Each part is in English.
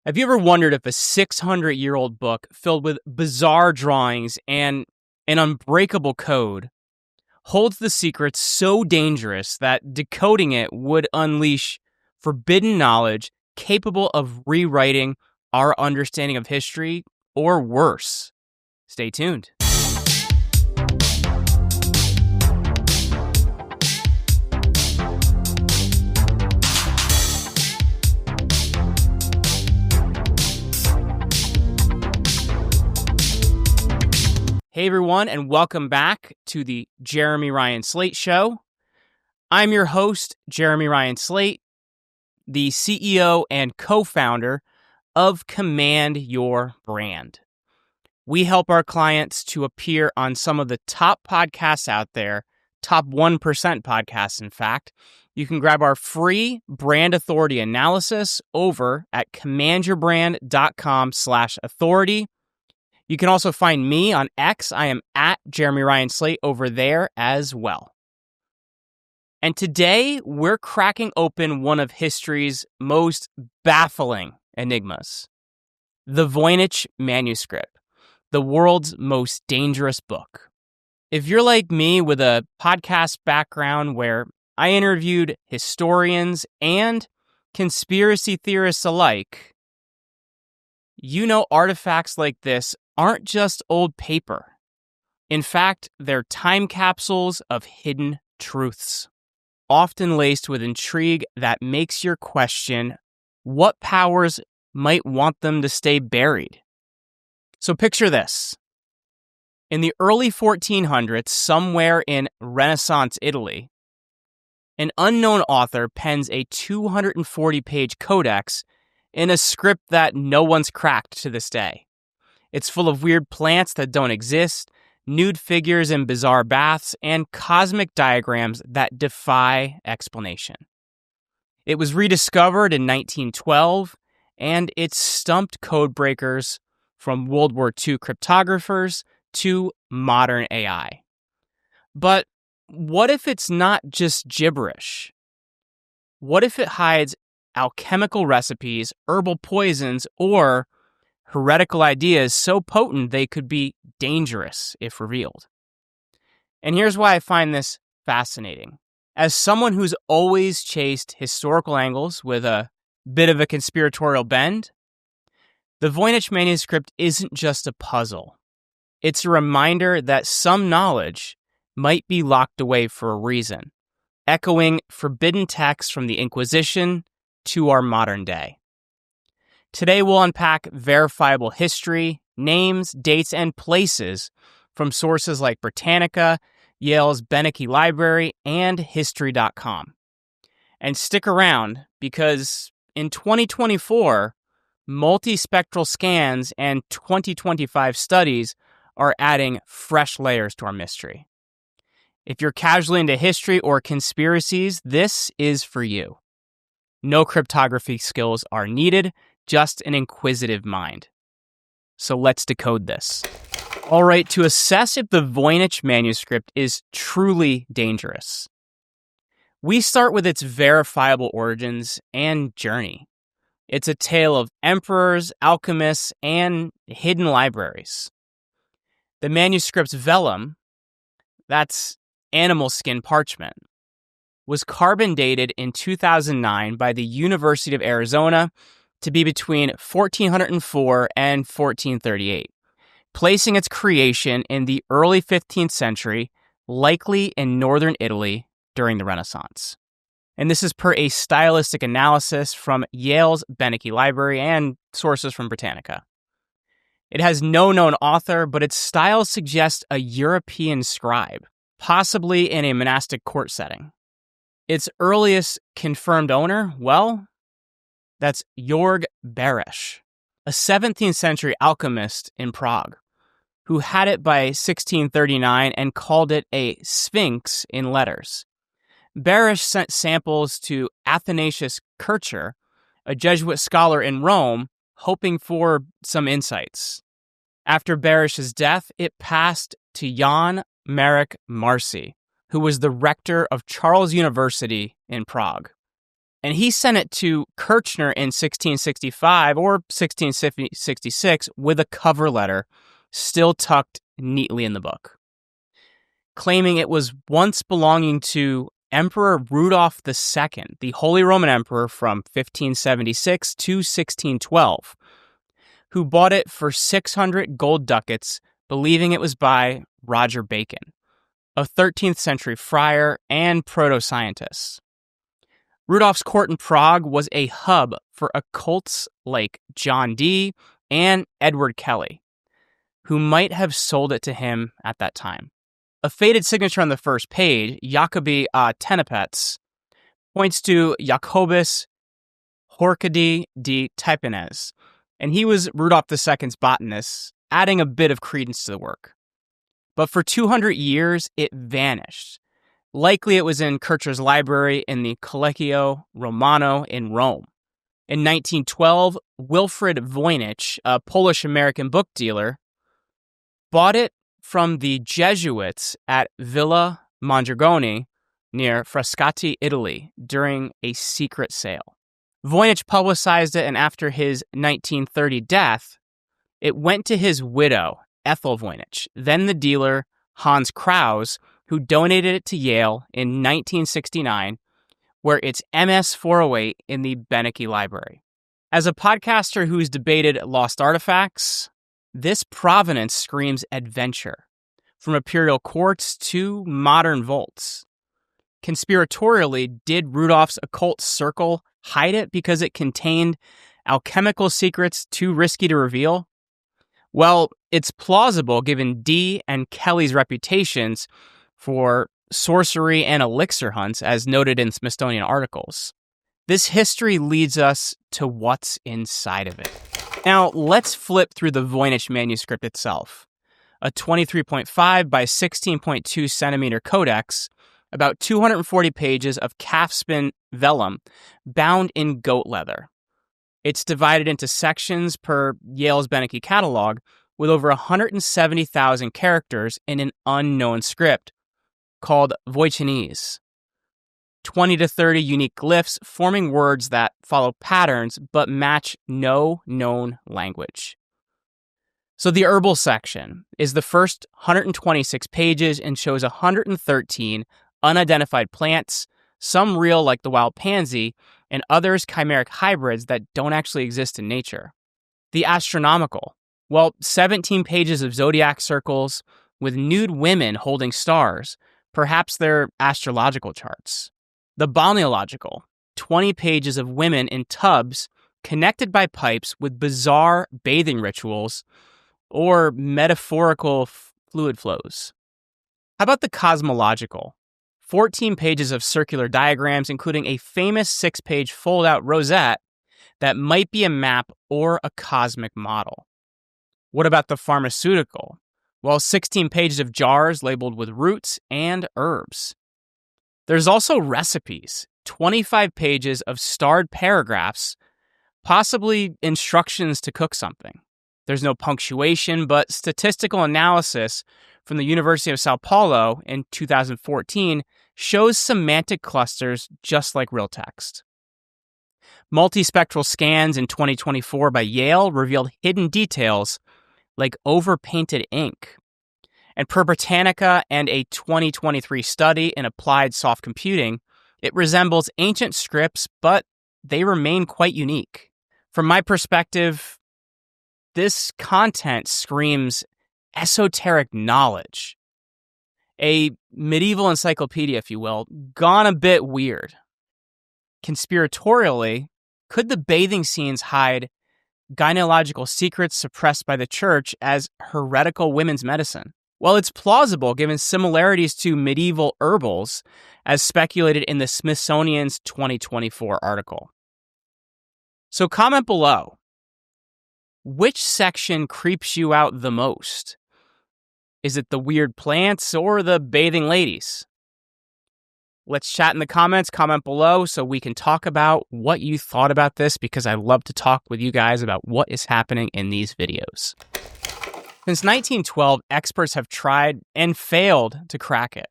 Have you ever wondered if a 600-year-old book filled with bizarre drawings and an unbreakable code holds the secrets so dangerous that decoding it would unleash forbidden knowledge capable of rewriting our understanding of history, or worse? Stay tuned. Hey everyone, and welcome back to the Jeremy Ryan Slate Show. I'm your host, Jeremy Ryan Slate, the CEO and co-founder of Command Your Brand. We help our clients to appear on some of the top podcasts out there, top 1% podcasts, in fact. You can grab our free brand authority analysis over at commandyourbrand.com/authority. You can also find me on X. I am at Jeremy Ryan Slate over there as well. And today, we're cracking open one of history's most baffling enigmas, the Voynich Manuscript, the world's most dangerous book. If you're like me with a podcast background where I interviewed historians and conspiracy theorists alike, you know artifacts like this aren't just old paper. In fact, they're time capsules of hidden truths, often laced with intrigue that makes you question what powers might want them to stay buried. So picture this. In the early 1400s, somewhere in Renaissance Italy, an unknown author pens a 240-page codex in a script that no one's cracked to this day. It's full of weird plants that don't exist, nude figures in bizarre baths, and cosmic diagrams that defy explanation. It was rediscovered in 1912, and it stumped code breakers from World War II cryptographers to modern AI. But what if it's not just gibberish? What if it hides alchemical recipes, herbal poisons, or heretical ideas so potent they could be dangerous if revealed? And here's why I find this fascinating. As someone who's always chased historical angles with a bit of a conspiratorial bend, the Voynich Manuscript isn't just a puzzle. It's a reminder that some knowledge might be locked away for a reason, echoing forbidden texts from the Inquisition to our modern day. Today, we'll unpack verifiable history, names, dates, and places from sources like Britannica, Yale's Benneke Library, and History.com. And stick around, because in 2024, multispectral scans and 2025 studies are adding fresh layers to our mystery. If you're casually into history or conspiracies, this is for you. No cryptography skills are needed, just an inquisitive mind. So let's decode this. All right, to assess if the Voynich Manuscript is truly dangerous, we start with its verifiable origins and journey. It's a tale of emperors, alchemists, and hidden libraries. The manuscript's vellum, that's animal skin parchment, was carbon dated in 2009 by the University of Arizona to be between 1404 and 1438, placing its creation in the early 15th century, likely in northern Italy during the Renaissance. And this is per a stylistic analysis from Yale's Benneke Library and sources from Britannica. It has no known author, but its style suggests a European scribe, possibly in a monastic court setting. Its earliest confirmed owner, well, that's Georg Beresch, a 17th century alchemist in Prague, who had it by 1639 and called it a sphinx in letters. Beresch sent samples to Athanasius Kircher, a Jesuit scholar in Rome, hoping for some insights. After Beresch's death, it passed to Jan Marek Marci, who was the rector of Charles University in Prague. And he sent it to Kirchner in 1665 or 1666 with a cover letter still tucked neatly in the book, claiming it was once belonging to Emperor Rudolf II, the Holy Roman Emperor from 1576 to 1612, who bought it for 600 gold ducats, believing it was by Roger Bacon, a 13th century friar and proto-scientist. Rudolf's court in Prague was a hub for occults like John Dee and Edward Kelly, who might have sold it to him at that time. A faded signature on the first page, Jacobi a Tenepets, points to Jacobus Horcadi de Typenes, and he was Rudolf II's botanist, adding a bit of credence to the work. But for 200 years, it vanished. Likely it was in Kirchner's library in the Collegio Romano in Rome. In 1912, Wilfrid Voynich, a Polish-American book dealer, bought it from the Jesuits at Villa Mondragone near Frascati, Italy, during a secret sale. Voynich publicized it, and after his 1930 death, it went to his widow, Ethel Voynich, then the dealer, Hans Krause, who donated it to Yale in 1969, where it's MS 408 in the Benneke Library. As a podcaster who's debated lost artifacts, this provenance screams adventure, from imperial courts to modern vaults. Conspiratorially, did Rudolph's occult circle hide it because it contained alchemical secrets too risky to reveal? Well, it's plausible given Dee and Kelly's reputations for sorcery and elixir hunts, as noted in Smithsonian articles. This history leads us to what's inside of it. Now, let's flip through the Voynich Manuscript itself, a 23.5 by 16.2 centimeter codex, about 240 pages of calfskin vellum bound in goat leather. It's divided into sections per Yale's Benneke catalog, with over 170,000 characters in an unknown script called Voynichenese. 20 to 30 unique glyphs forming words that follow patterns but match no known language. So the herbal section is the first 126 pages and shows 113 unidentified plants, some real like the wild pansy, and others chimeric hybrids that don't actually exist in nature. The astronomical, 17 pages of zodiac circles with nude women holding stars, perhaps they're astrological charts. The balneological, 20 pages of women in tubs connected by pipes with bizarre bathing rituals or metaphorical fluid flows. How about the cosmological? 14 pages of circular diagrams, including a famous 6-page fold-out rosette that might be a map or a cosmic model. What about the pharmaceutical? 16 pages of jars labeled with roots and herbs. There's also recipes, 25 pages of starred paragraphs, possibly instructions to cook something. There's no punctuation, but statistical analysis from the University of Sao Paulo in 2014 shows semantic clusters just like real text. Multispectral scans in 2024 by Yale revealed hidden details like overpainted ink. And per Britannica and a 2023 study in applied soft computing, it resembles ancient scripts, but they remain quite unique. From my perspective, this content screams esoteric knowledge. A medieval encyclopedia, if you will, gone a bit weird. Conspiratorially, could the bathing scenes hide gynecological secrets suppressed by the church as heretical women's medicine? Well, it's plausible given similarities to medieval herbals, as speculated in the Smithsonian's 2024 article. So comment below. Which section creeps you out the most? Is it the weird plants or the bathing ladies? Let's chat in the comments, comment below so we can talk about what you thought about this, because I love to talk with you guys about what is happening in these videos. Since 1912, experts have tried and failed to crack it.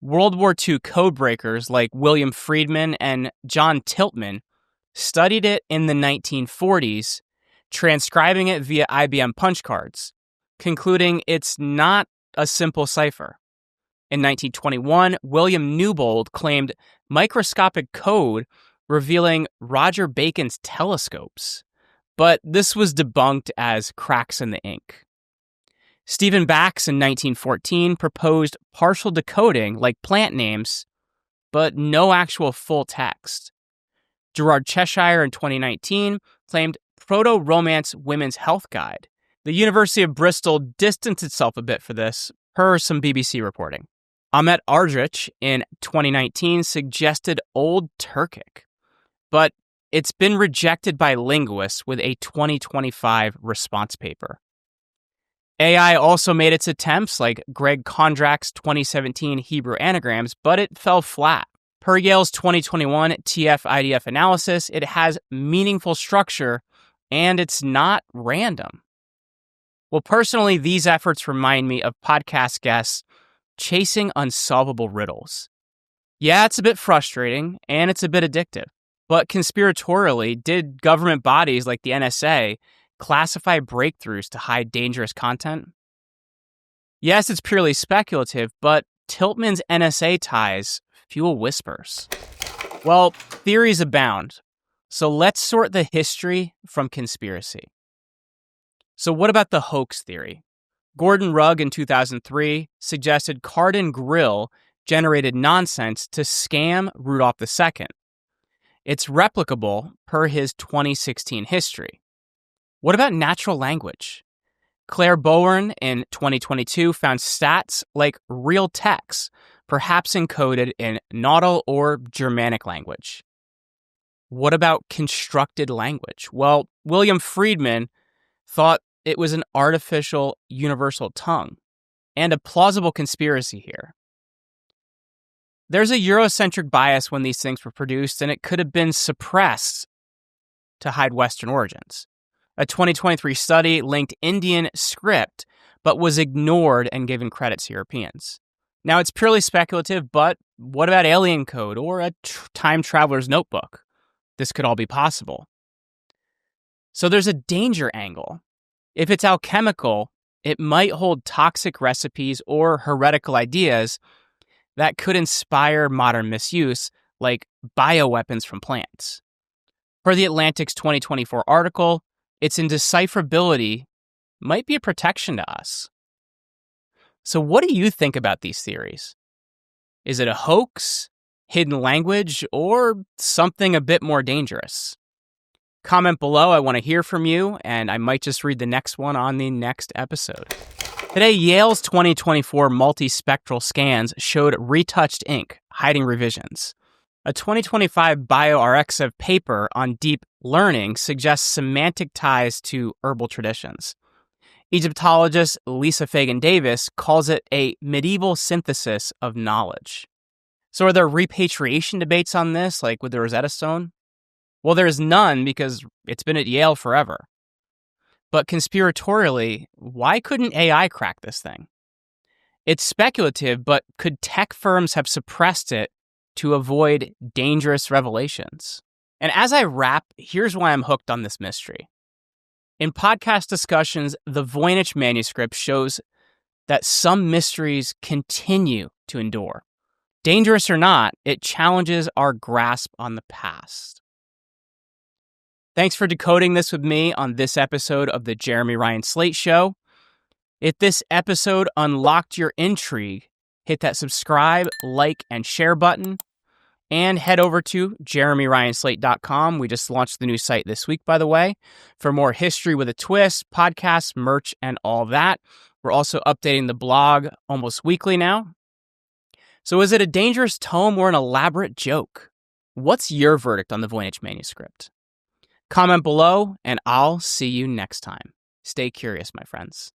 World War II codebreakers like William Friedman and John Tiltman studied it in the 1940s, transcribing it via IBM punch cards, concluding it's not a simple cipher. In 1921, William Newbold claimed microscopic code revealing Roger Bacon's telescopes, but this was debunked as cracks in the ink. Stephen Bax in 1914 proposed partial decoding like plant names, but no actual full text. Gerard Cheshire in 2019 claimed Proto-Romance Women's Health Guide. The University of Bristol distanced itself a bit for this, per some BBC reporting. Ahmet Ardrich in 2019 suggested Old Turkic, but it's been rejected by linguists with a 2025 response paper. AI also made its attempts, like Greg Kondrack's 2017 Hebrew anagrams, but it fell flat. Per Yale's 2021 TF-IDF analysis, it has meaningful structure, and it's not random. Well, personally, these efforts remind me of podcast guests chasing unsolvable riddles. Yeah, it's a bit frustrating, and it's a bit addictive. But conspiratorially, did government bodies like the NSA classify breakthroughs to hide dangerous content? Yes, it's purely speculative, but Tiltman's NSA ties fuel whispers. Well, theories abound, so let's sort the history from conspiracy. So what about the hoax theory? Gordon Rugg in 2003 suggested Cardin Grill generated nonsense to scam Rudolf II. It's replicable per his 2016 history. What about natural language? Claire Bowen in 2022 found stats like real text, perhaps encoded in Nautical or Germanic language. What about constructed language? Well, William Friedman thought it was an artificial universal tongue, and a plausible conspiracy here. There's a Eurocentric bias when these things were produced, and it could have been suppressed to hide Western origins. A 2023 study linked Indian script, but was ignored and given credit to Europeans. Now, it's purely speculative, but what about alien code or a time traveler's notebook? This could all be possible. So there's a danger angle. If it's alchemical, it might hold toxic recipes or heretical ideas that could inspire modern misuse, like bioweapons from plants. Per the Atlantic's 2024 article, its indecipherability might be a protection to us. So what do you think about these theories? Is it a hoax, hidden language, or something a bit more dangerous? Comment below, I want to hear from you, and I might just read the next one on the next episode. Today, Yale's 2024 multispectral scans showed retouched ink, hiding revisions. A 2025 bioRxiv paper on deep learning suggests semantic ties to herbal traditions. Egyptologist Lisa Fagan Davis calls it a medieval synthesis of knowledge. So are there repatriation debates on this, like with the Rosetta Stone? Well, there's none because it's been at Yale forever. But conspiratorially, why couldn't AI crack this thing? It's speculative, but could tech firms have suppressed it to avoid dangerous revelations? And as I wrap, here's why I'm hooked on this mystery. In podcast discussions, the Voynich Manuscript shows that some mysteries continue to endure. Dangerous or not, it challenges our grasp on the past. Thanks for decoding this with me on this episode of the Jeremy Ryan Slate Show. If this episode unlocked your intrigue, hit that subscribe, like, and share button, and head over to jeremyryanslate.com. We just launched the new site this week, by the way, for more history with a twist, podcasts, merch, and all that. We're also updating the blog almost weekly now. So is it a dangerous tome or an elaborate joke? What's your verdict on the Voynich Manuscript? Comment below, and I'll see you next time. Stay curious, my friends.